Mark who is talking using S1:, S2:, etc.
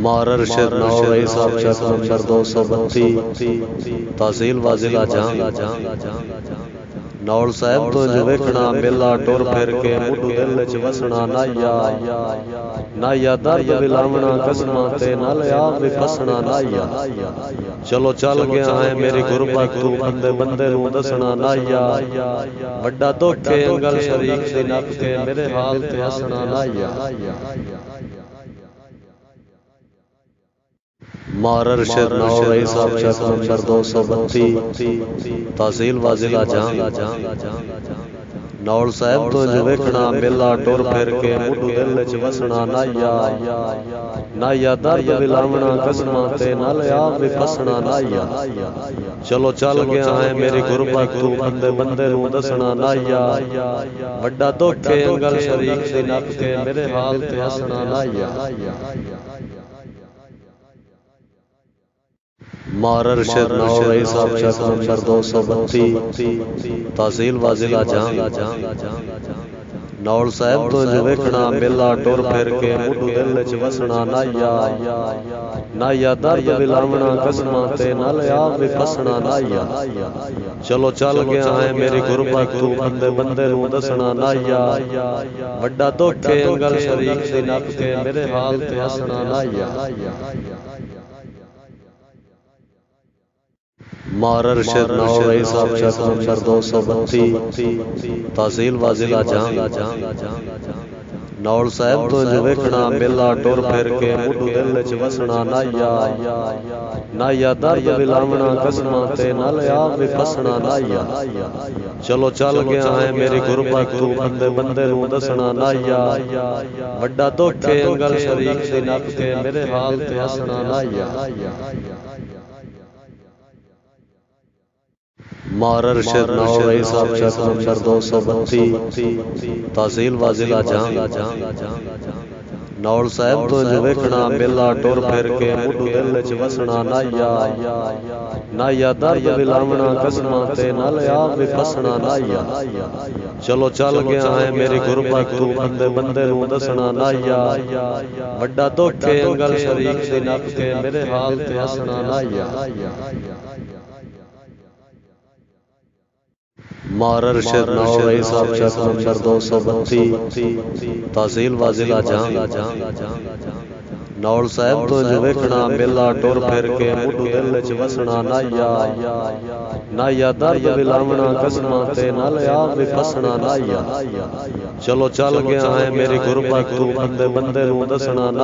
S1: مارر شر نو رئی صاحب چک نمبر 232 تحصیل واضح جہاں نول صاحب تو جو ویکھنا میلا ٹر پھر کے مڈو دل وچ وسنا نہ یا درد ولاونا قسماں تے نہ لیا وی فسنا نہ یا چلو چل گیا ہے میری غربت تو بندے بندے نو دسنا نہ یا بڑا دکھ ہے انگل شریک دی نپ کے میرے حال تے ہسنا نہ یا مارر شر نو رئی صاحب چک نمبر 232 تحصیل واضح جہاں نول صاحب تو جو ویکھنا میلا ٹر پھر کے مڈو دل وچ وسنا نہ یا درد ولاونا قسماں تے نہ لیا وی فسنا نہ یا چلو چل گیا ہے میری غربت تو بندے بندے نو دسنا نہ یا بڑا دکھ ہے انگل شریک دی نپ کے میرے حال تے ہسنا نہ یا مارر شر نو رئی صاحب چک نمبر 232 تحصیل واضح جہاں نول صاحب تو جو ویکھنا میلا ٹر پھر کے مڈو دل وچ وسنا نہ یا درد ولاونا قسماں تے نہ لیا وی فسنا نہ یا چلو چل گیا ہے میری غربت تو بندے بندے نو دسنا نہ یا بڑا دکھ ہے انگل شریک دی نپ کے میرے حال تے ہسنا نہ یا مارر شر نو رئی صاحب چک نمبر 232 تحصیل واضح جہاں نول صاحب تو جو ویکھنا میلا ٹر پھر کے مڈو دل وچ وسنا نہ یا درد ولاونا قسماں تے نہ لیا وی فسنا نہ یا چلو چل گیا ہے میری غربت تو بندے بندے نو دسنا نہ یا بڑا دکھ ہے انگل شریک دی نپ کے میرے حال تے ہسنا نہ یا مارر شر نو رئی صاحب چک نمبر 232 تحصیل واضح جہاں نول صاحب تو جو ویکھنا میلا ٹر پھر کے مڈو دل وچ وسنا نہ یا درد ولاونا قسماں تے نہ لیا وی فسنا نہ یا چلو چل گیا ہے میری غربت تو بندے بندے نو دسنا نہ یا بڑا دکھ ہے انگل شریک دی نپ کے میرے حال تے ہسنا نہ یا مارر شر نو رئی صاحب چک نمبر 232 تحصیل واضح جہاں نول صاحب تو جو ویکھنا میلا ٹر پھر کے مڈو دل وچ وسنا نہ یا درد ولاونا قسماں تے نہ لیا وی فسنا نہ یا چلو چل گیا ہے میری غربت تو بندے بندے نو دسنا نہ